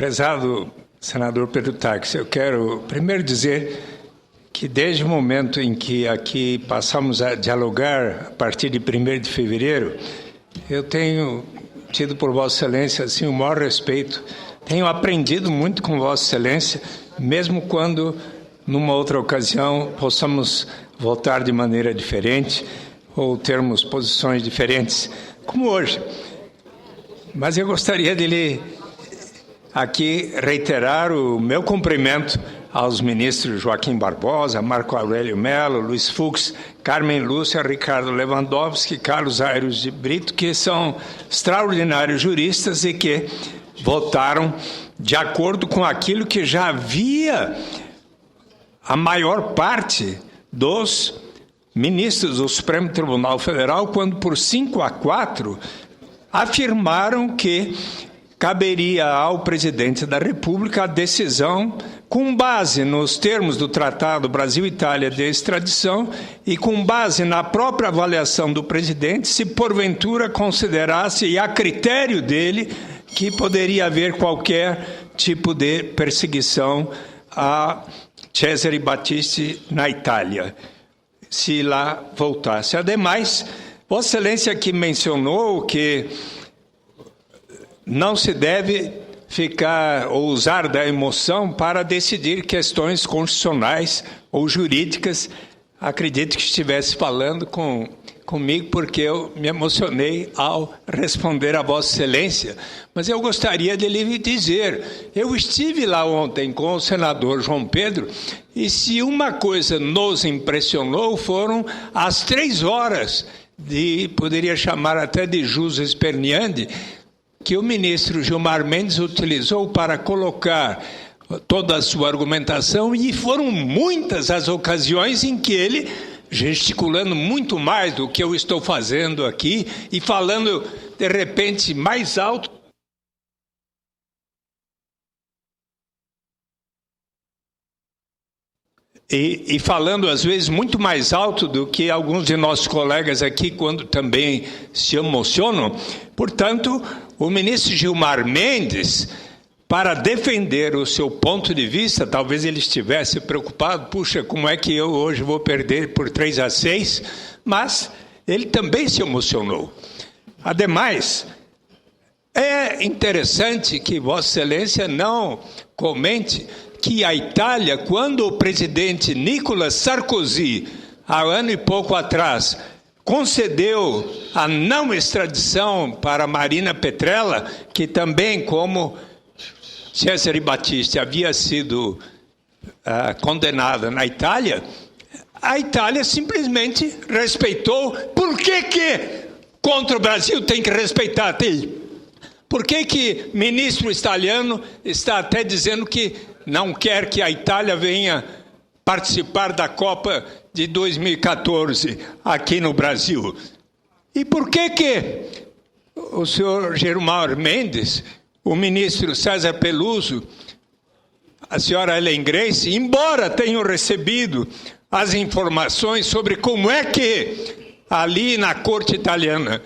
Prezado senador Pedro Táxi, eu quero primeiro dizer que desde o momento em que aqui passamos a dialogar, a partir de 1º de fevereiro, eu tenho tido por Vossa Excelência assim, o maior respeito, tenho aprendido muito com Vossa Excelência, mesmo quando, numa outra ocasião, possamos votar de maneira diferente ou termos posições diferentes, como hoje. Mas eu gostaria de lhe aqui reiterar o meu cumprimento aos ministros Joaquim Barbosa, Marco Aurélio Mello, Luiz Fux, Carmen Lúcia, Ricardo Lewandowski, Carlos Aires de Brito, que são extraordinários juristas e que votaram de acordo com aquilo que já havia a maior parte dos ministros do Supremo Tribunal Federal, quando por 5-4 afirmaram que caberia ao presidente da República a decisão com base nos termos do Tratado Brasil-Itália de extradição e com base na própria avaliação do presidente, se porventura considerasse, e a critério dele, que poderia haver qualquer tipo de perseguição a Cesare Battisti na Itália, se lá voltasse. Ademais, Vossa Excelência aqui mencionou que não se deve ficar ou usar da emoção para decidir questões constitucionais ou jurídicas. Acredito que estivesse falando comigo porque eu me emocionei ao responder a Vossa Excelência. Mas eu gostaria de lhe dizer, eu estive lá ontem com o senador João Pedro e se uma coisa nos impressionou foram as 3 horas poderia chamar até de jus esperneandi, que o ministro Gilmar Mendes utilizou para colocar toda a sua argumentação, e foram muitas as ocasiões em que ele, gesticulando muito mais do que eu estou fazendo aqui, e falando, de repente, mais alto, e falando, às vezes, muito mais alto do que alguns de nossos colegas aqui, quando também se emocionam. Portanto, o ministro Gilmar Mendes, para defender o seu ponto de vista, talvez ele estivesse preocupado, puxa, como é que eu hoje vou perder por 3-6? Mas ele também se emocionou. Ademais, é interessante que Vossa Excelência não comente que a Itália, quando o presidente Nicolas Sarkozy, há ano e pouco atrás, concedeu a não extradição para Marina Petrella, que também, como Cesare Battisti havia sido condenada na Itália, a Itália simplesmente respeitou. Por que contra o Brasil tem que respeitar? Por que ministro italiano está até dizendo que não quer que a Itália venha participar da Copa de 2014 aqui no Brasil? E por que o senhor Gilmar Mendes, o ministro César Peluso, a senhora Ellen Grace, embora tenham recebido as informações sobre como é que ali na corte italiana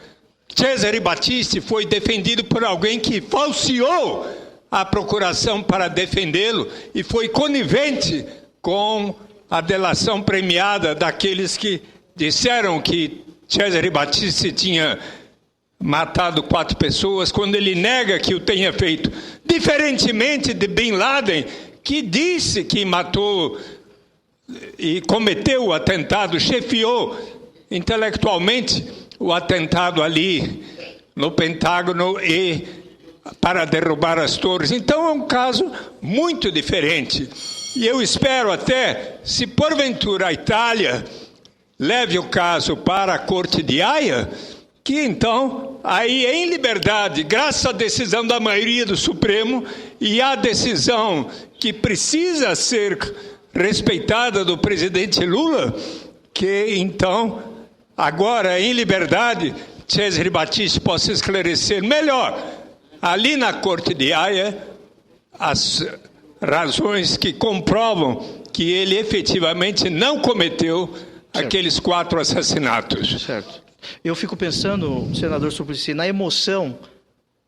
Cesare Battisti foi defendido por alguém que falseou a procuração para defendê-lo e foi conivente com a delação premiada daqueles que disseram que Cesare Battisti tinha matado 4 pessoas, quando ele nega que o tenha feito. Diferentemente de Bin Laden, que disse que matou e cometeu o atentado, chefiou intelectualmente o atentado ali no Pentágono e para derrubar as torres. Então é um caso muito diferente. E eu espero até, se porventura a Itália leve o caso para a Corte de Haia, que então, aí em liberdade, graças à decisão da maioria do Supremo e à decisão que precisa ser respeitada do presidente Lula, que então, agora em liberdade, Cesare Battisti possa esclarecer melhor, ali na Corte de Haia, as razões que comprovam que ele efetivamente não cometeu aqueles 4 assassinatos. Certo. Eu fico pensando, senador Suplicy, na emoção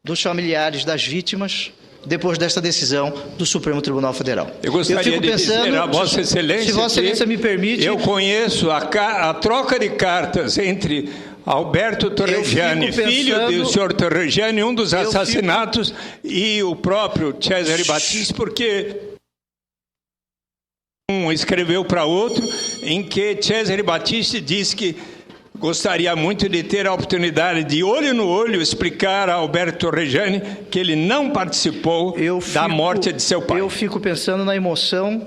dos familiares das vítimas depois desta decisão do Supremo Tribunal Federal. Eu gostaria de dizer a Vossa Excelência, se Vossa Excelência me permite... Eu conheço a troca de cartas entre Alberto Torregiani, filho do senhor Torregiani, um dos assassinatos, e o próprio Cesare Battisti, porque um escreveu para outro, em que Cesare Battisti disse que gostaria muito de ter a oportunidade de, olho no olho, explicar a Alberto Torregiani que ele não participou da morte de seu pai. Eu fico pensando na emoção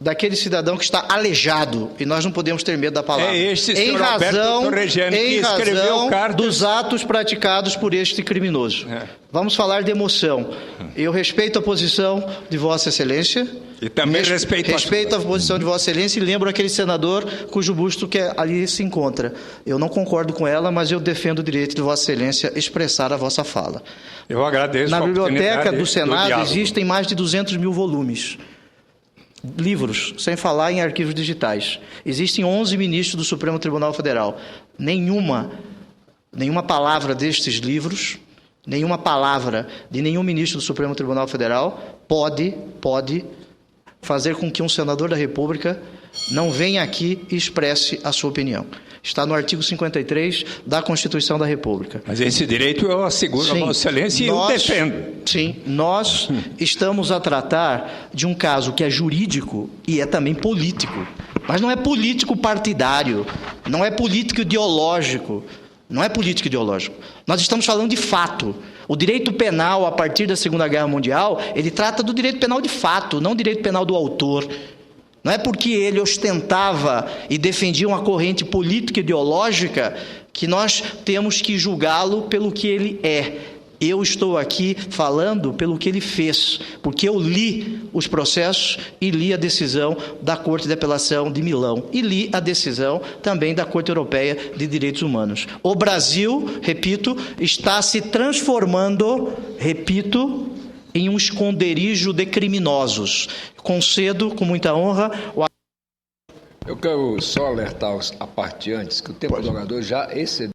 daquele cidadão que está aleijado, e nós não podemos ter medo da palavra. É este senhor Alberto Torregiani que escreveu cartas dos atos praticados por este criminoso. Vamos falar de emoção. Eu respeito a posição de Vossa Excelência. E também respeito a posição de Vossa Excelência e lembro aquele senador cujo busto que ali se encontra. Eu não concordo com ela, mas eu defendo o direito de Vossa Excelência expressar a vossa fala. Eu agradeço. Na biblioteca do Senado existem mais de 200 mil volumes. Livros, sem falar em arquivos digitais. Existem 11 ministros do Supremo Tribunal Federal. Nenhuma palavra destes livros, nenhuma palavra de nenhum ministro do Supremo Tribunal Federal pode fazer com que um senador da República não venha aqui e expresse a sua opinião. Está no artigo 53 da Constituição da República. Mas esse direito eu asseguro a Vossa Excelência e eu defendo. Sim, nós estamos a tratar de um caso que é jurídico e é também político. Mas não é político partidário, não é político ideológico. Não é político ideológico. Nós estamos falando de fato. O direito penal, a partir da Segunda Guerra Mundial, ele trata do direito penal de fato, não do direito penal do autor. Não é porque ele ostentava e defendia uma corrente política ideológica que nós temos que julgá-lo pelo que ele é. Eu estou aqui falando pelo que ele fez, porque eu li os processos e li a decisão da Corte de Apelação de Milão e li a decisão também da Corte Europeia de Direitos Humanos. O Brasil, repito, está se transformando, em um esconderijo de criminosos. Concedo, com muita honra, Eu quero só alertar a parte antes que o tempo do orador já excedeu.